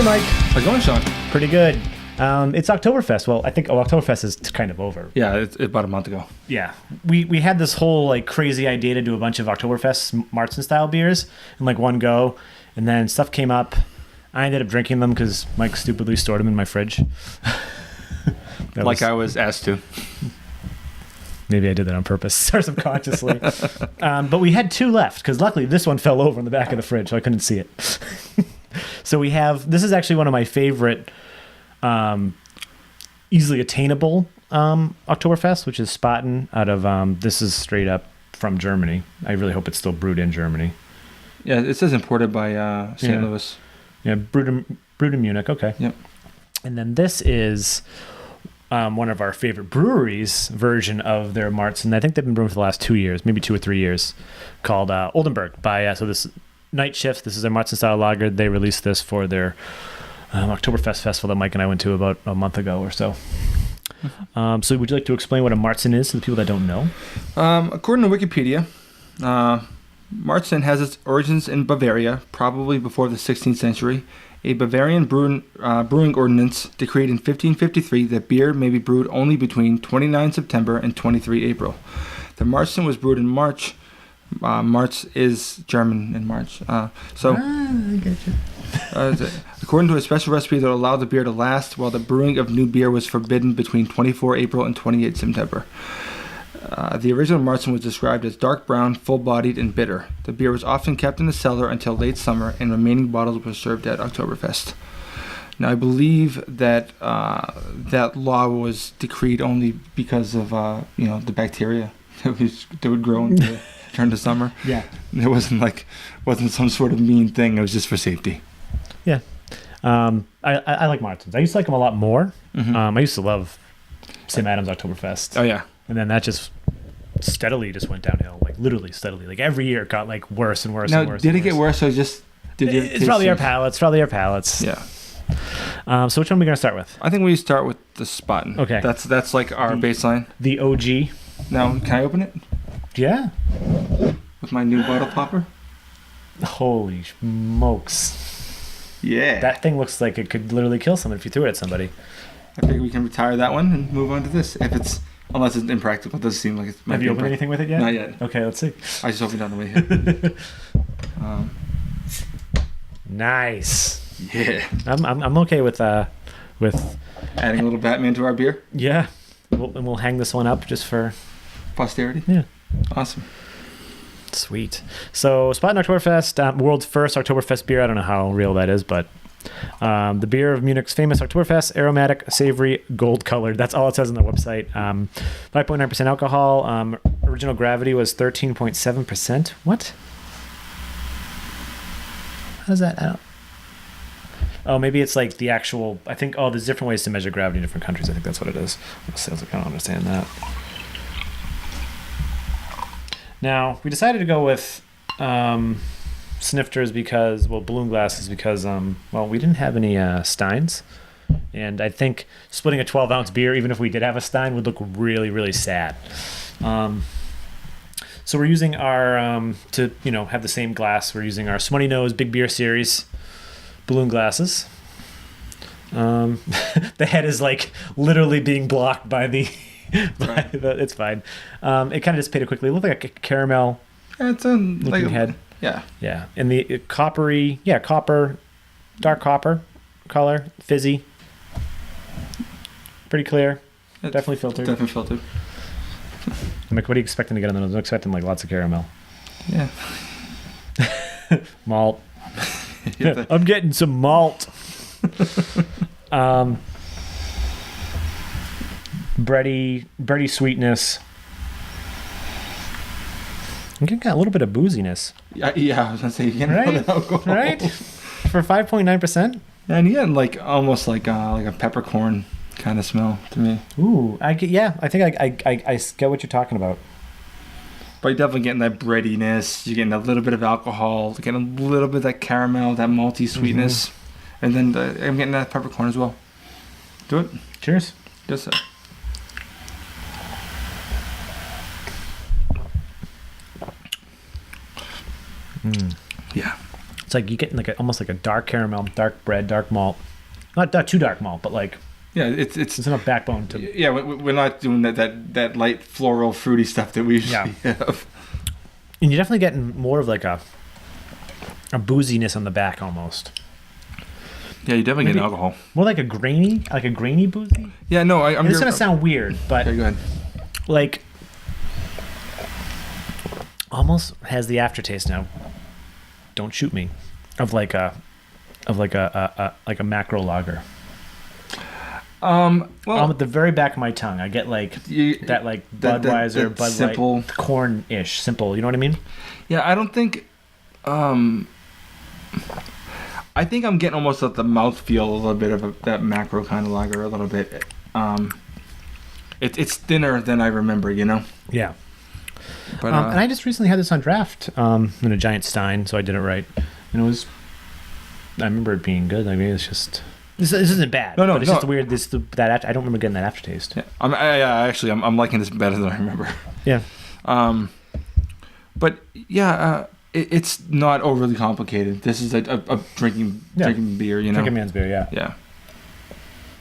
Hey, Mike. How's it going, Sean? Pretty good. It's Oktoberfest. Well, I think Oktoberfest is kind of over. Yeah, it's about a month ago. Yeah. We had this whole like crazy idea to do a bunch of Oktoberfest Märzen style beers in like one go, and then stuff came up. I ended up drinking them because Mike stupidly stored them in my fridge. I was asked to. Maybe I did that on purpose or subconsciously. But we had two left because luckily this one fell over in the back of the fridge, so I couldn't see it. So we have, this is actually one of my favorite easily attainable Oktoberfest, which is Spaten out of, this is straight up from Germany. I really hope it's still brewed in Germany. Yeah, it says imported by St. Louis. Yeah, brewed in Munich, okay. Yep. And then this is one of our favorite breweries' version of their Märzen. I think they've been brewing for the last 2 years, maybe 2 or 3 years, called Oldenburg by, so this Night Shift. This is their Märzen style lager. They released this for their Oktoberfest festival that Mike and I went to about a month ago or so. So would you like to explain what a Märzen is to the people that don't know? According to Wikipedia, Märzen has its origins in Bavaria, probably before the 16th century. A Bavarian brewing ordinance decreed in 1553 that beer may be brewed only between 29 September and 23 April. The Märzen was brewed in March. March is German in March. I get you. According to a special recipe that allowed the beer to last, while the brewing of new beer was forbidden between 24 April and 28 September. The original Märzen was described as dark brown, full-bodied, and bitter. The beer was often kept in the cellar until late summer, and remaining bottles were served at Oktoberfest. Now, I believe that that law was decreed only because of the bacteria that would grow during the summer. Yeah, it wasn't some sort of mean thing. It was just for safety. Yeah, I like Märzens. I used to like them a lot more. Mm-hmm. I used to love St. Adam's Oktoberfest. Oh yeah. And then that just steadily just went downhill, like literally steadily. Like every year it got like worse and worse and worse. Did it get worse or just It's probably our palates. Yeah. So which one are we going to start with? I think we start with the Spaten. Okay. That's like our baseline. The OG. Now, can I open it? Yeah. With my new bottle popper? Holy smokes. Yeah. That thing looks like it could literally kill someone if you threw it at somebody. I think we can retire that one and move on to this. Unless it's impractical. It doesn't seem like it's... Have you opened anything with it yet? Not yet. Okay, let's see. I just opened it on the way here. Nice. Yeah. I'm okay with adding a little Batman to our beer. Yeah. We'll hang this one up just for posterity. Yeah. Awesome. Sweet. So Spaten Oktoberfest, world's first Oktoberfest beer. I don't know how real that is, but the beer of Munich's famous Oktoberfest, aromatic, savory, gold colored. That's all it says on the website. 5.9% alcohol. Original gravity was 13.7%. What? How's that out? Oh, maybe it's like the actual, I think, there's different ways to measure gravity in different countries. I think that's what it is. I don't understand that. Now, we decided to go with Snifters because, balloon glasses because, we didn't have any Steins. And I think splitting a 12-ounce beer, even if we did have a Stein, would look really, really sad. So we're using our, to have the same glass, we're using our Smutty Nose Big Beer Series balloon glasses. The head is like literally being blocked by the... it's fine. It kind of dissipated quickly. It looked like a caramel looking head. Yeah. Yeah. And the coppery, dark copper color, fizzy. Pretty clear. Definitely filtered. I'm like, what are you expecting to get on the nose? I'm expecting like lots of caramel. Yeah. Malt. I'm getting some malt. Bready sweetness. I'm getting a little bit of booziness. Yeah, I was gonna say you getting a little bit of alcohol, right? For 5.9%. Yeah, and you get like almost like a peppercorn kind of smell to me. Ooh, I think I get what you're talking about. But you're definitely getting that breadiness. You're getting a little bit of alcohol. You're getting a little bit of that caramel, that malty sweetness, and then I'm getting that peppercorn as well. Do it. Cheers. Just. Yeah. It's like you get like almost like a dark caramel, dark bread, dark malt. Not too dark malt, but like Yeah, it's enough backbone to. Yeah, we're not doing that light floral fruity stuff that we usually have. And you're definitely getting more of like a booziness on the back almost. Yeah, you definitely get alcohol. More like a grainy boozy. Yeah, no, I'm. It's gonna sound weird, but okay, go ahead. Like almost has the aftertaste now. Don't shoot me. Of like a macro lager. Well, at the very back of my tongue, I get like that like Budweiser, that Bud simple, Light, corn-ish, simple. You know what I mean? Yeah, I don't think. I think I'm getting almost at the mouthfeel a little bit of that macro kind of lager a little bit. It's thinner than I remember, you know. Yeah. But and I just recently had this on draft in a giant stein, so I did it right, and it was. I remember it being good. I mean, it's just. This isn't bad. No, but it's just weird. I don't remember getting that aftertaste. Yeah, I'm liking this better than I remember. Yeah. But yeah, it's not overly complicated. This is a drinking beer, you know. Drinking man's beer, yeah. Yeah.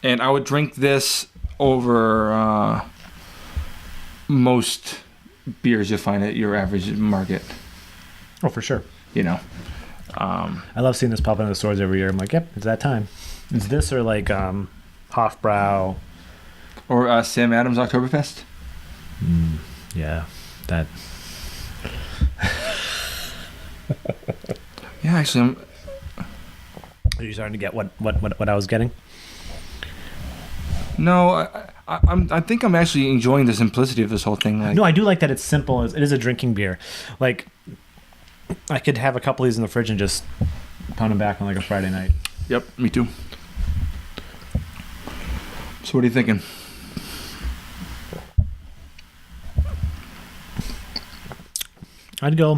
And I would drink this over most beers you find at your average market. Oh, for sure. You know. I love seeing this pop into the stores every year. I'm like, yep, it's that time. It's this or like Hofbrau. Or Sam Adams Oktoberfest. Yeah, that. Yeah, actually, Are you starting to get what I was getting? No, I think I'm actually enjoying the simplicity of this whole thing. Like, no, I do like that it's simple. It is a drinking beer. Like, I could have a couple of these in the fridge and just pound them back on like a Friday night. Yep, me too. So what are you thinking? I'd go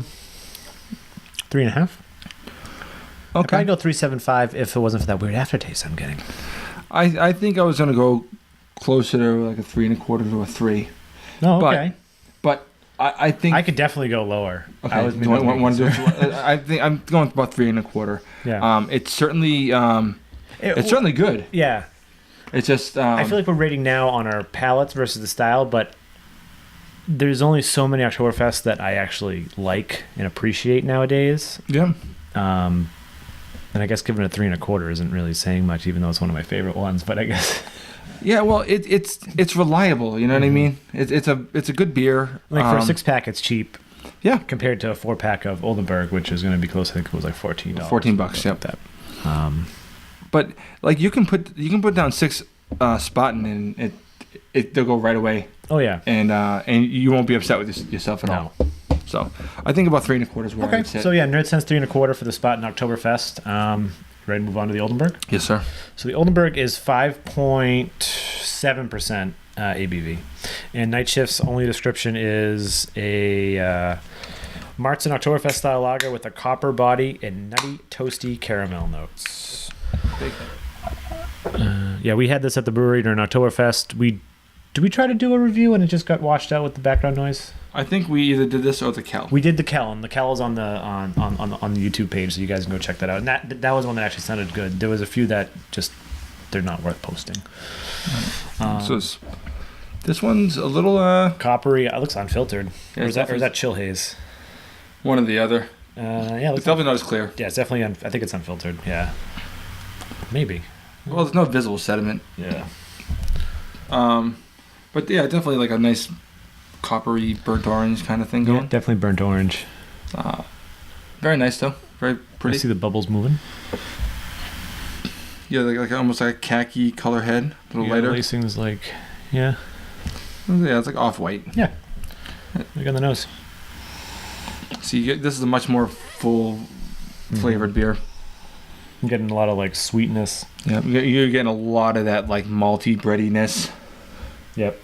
3.5. Okay. I'd probably go 3.75 if it wasn't for that weird aftertaste I'm getting. I think I was gonna go closer to like a 3.25 to a 3. Oh, okay. But I think I could definitely go lower. Okay. I think I'm going about 3.25. Yeah. It's certainly it's certainly good. Yeah. It's just I feel like we're rating now on our palates versus the style, but there's only so many Oktoberfests that I actually like and appreciate nowadays. Yeah. And I guess giving it 3.25 isn't really saying much, even though it's one of my favorite ones. But I guess. Yeah, well, it's reliable. You know what I mean? It's a good beer. Like for a 6-pack, it's cheap. Yeah. Compared to a 4-pack of Oldenburg, which is going to be close. I think it was like $14. $14. Yep. That. But like you can put down 6 Spaten and they'll go right away. Oh yeah. And you won't be upset with yourself at all. So I think about 3.25 is where I would sit. So yeah, Nerdsense 3.25 for the Spaten Oktoberfest. Ready to move on to the Oldenburg? Yes, sir. So the Oldenburg is 5.7% ABV, and Night Shift's only description is a Märzen Oktoberfest style lager with a copper body and nutty, toasty caramel notes. Yeah, we had this at the brewery during Oktoberfest. Did we try to do a review and it just got washed out with the background noise? I think we either did this or the Kel. We did the Kel, and the Kel is on the YouTube page, so you guys can go check that out. And that was one that actually sounded good. There was a few that just they're not worth posting. So this one's a little coppery. It looks unfiltered. Yeah, or is that chill haze? One or the other. Yeah, it's definitely not as clear. Yeah, it's definitely. I think it's unfiltered. Yeah, maybe. Well, there's no visible sediment. Yeah. But yeah, definitely like a nice coppery burnt orange kind of thing going. Yeah, definitely burnt orange. Very nice though. Very pretty. I see the bubbles moving. Yeah, like almost like a khaki color head, a little lighter. The lacing's like, yeah. Yeah, it's like off-white. Yeah. Look on the nose. See, this is a much more full flavored beer. I'm getting a lot of like sweetness. Yeah, you're getting a lot of that like malty breadiness. Yep.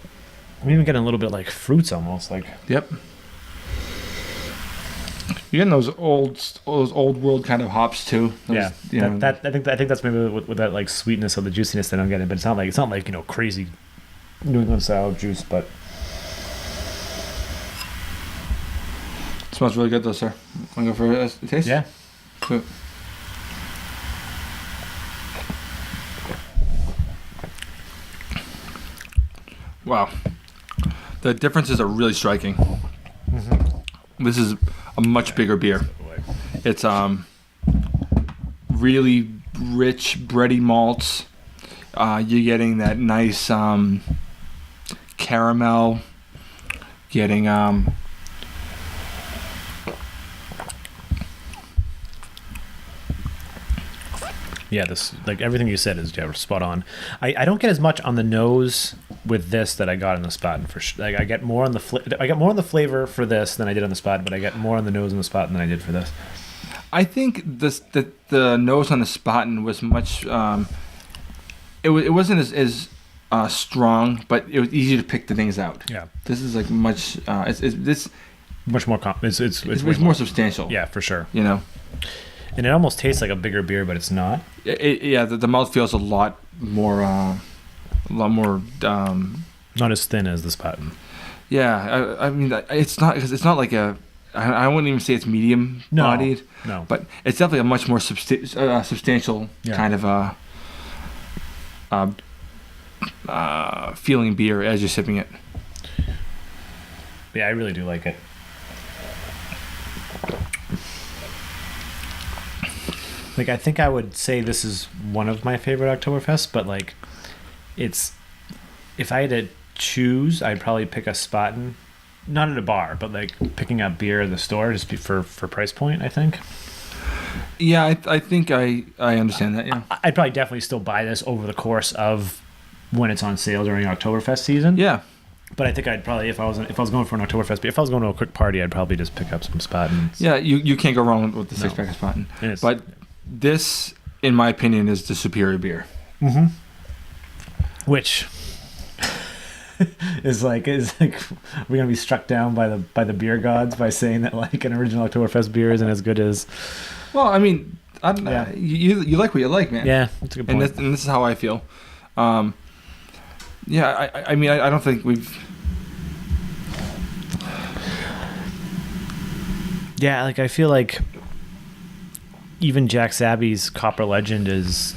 I'm even getting a little bit like fruits almost like. Yep. You're getting those old world kind of hops too. I think that's maybe with that like sweetness or the juiciness that I'm getting, but it's not like crazy New England style juice, but it smells really good though, sir. Want to go for a taste? Yeah. Cool. Wow. The differences are really striking. This is a much bigger beer. It's really rich, bready malts. You're getting that nice caramel. Getting yeah, this like everything you said is spot on. I don't get as much on the nose with this that I got in the Spaten for sure. Like I get more on the flavor for this than I did on the Spaten, but I get more on the nose in the Spaten than I did for this. I think the nose on the Spaten was much. It wasn't as strong, but it was easy to pick the things out. Yeah, this is like much. It's much more. It's more substantial. Yeah, for sure. You know, and it almost tastes like a bigger beer, but it's not. The mouth feels a lot more. Not as thin as the Spaten. Yeah, I mean it's not because it's not like a. I wouldn't even say it's medium bodied. No, but it's definitely a much more substantial kind of feeling beer as you're sipping it. Yeah, I really do like it. Like, I think I would say this is one of my favorite Oktoberfest, but like, it's if I had to choose, I'd probably pick a Spaten, not at a bar, but like picking up beer at the store just for price point. I think. Yeah, I think I understand that. Yeah, I'd probably definitely still buy this over the course of when it's on sale during Oktoberfest season. Yeah. But I think I'd probably, if I was going for an Oktoberfest, if I was going to a quick party, I'd probably just pick up some Spatens. Yeah, you can't go wrong with the 6-pack of Spaten. But this, in my opinion, is the superior beer. Mm-hmm. Which is like we're gonna be struck down by the beer gods by saying that like an original Oktoberfest beer isn't as good as. Well, I mean, you like what you like, man. Yeah, that's a good point. And this is how I feel. Yeah, I mean, I don't think we've. Yeah, like I feel like even Jack Sabby's Copper Legend is.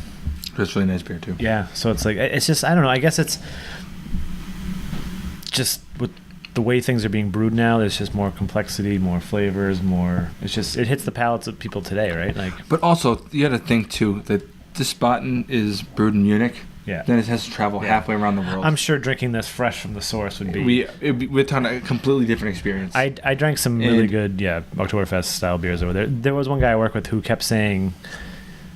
It's really nice beer too. Yeah, so it's like it's just I don't know. I guess it's just with the way things are being brewed now. There's just more complexity, more flavors, more. It's just it hits the palates of people today, right? Like, but also you got to think too that this Spaten is brewed in Munich. Yeah. Then it has to travel halfway around the world. I'm sure drinking this fresh from the source would be. We'd have a completely different experience. I drank some really good Oktoberfest style beers over there. There was one guy I work with who kept saying,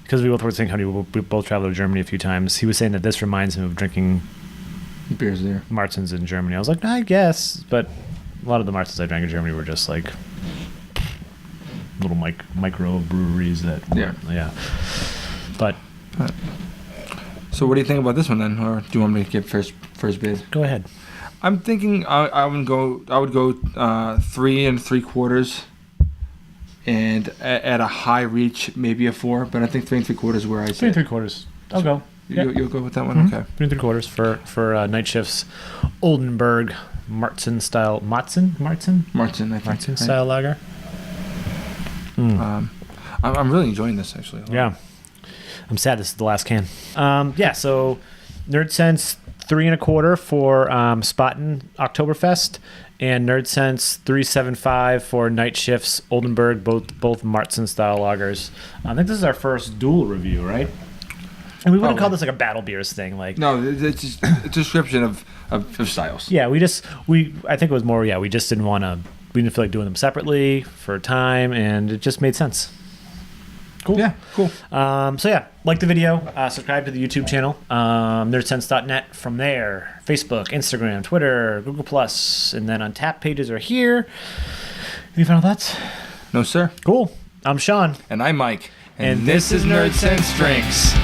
because we both work at the same company, we both traveled to Germany a few times. He was saying that this reminds him of drinking beers there, Märzen's in Germany. I was like, I guess, but a lot of the Märzen's I drank in Germany were just like little micro breweries that. Yeah. But. So what do you think about this one then, or do you want me to give first bid? Go ahead. I'm thinking I would go 3 3/4, and at a high reach maybe a 4, but I think 3 3/4 is where I say 3 3/4. I'll go. You'll go with that one, okay? 3 3/4 for Night Shift's Oldenburg Märzen style Märzen style lager. I'm really enjoying this actually. Yeah. I'm sad this is the last can. So Nerdsense 3 1/4 for Spaten Oktoberfest, and Nerdsense 3.75 for Night Shift's Oldenburg, both Märzen style lagers. I think this is our first dual review, right? And we wouldn't call this like a battle beers thing, like no, it's just a description of styles. Yeah, I think it was more. Yeah, we just didn't feel like doing them separately for time, and it just made sense. Cool. Yeah, cool. Like the video, subscribe to the YouTube channel, nerdsense.net. From there, Facebook, Instagram, Twitter, Google+, and then Untapped pages are here. Any final thoughts? No, sir. Cool. I'm Sean. And I'm Mike. And this is Nerdsense Drinks.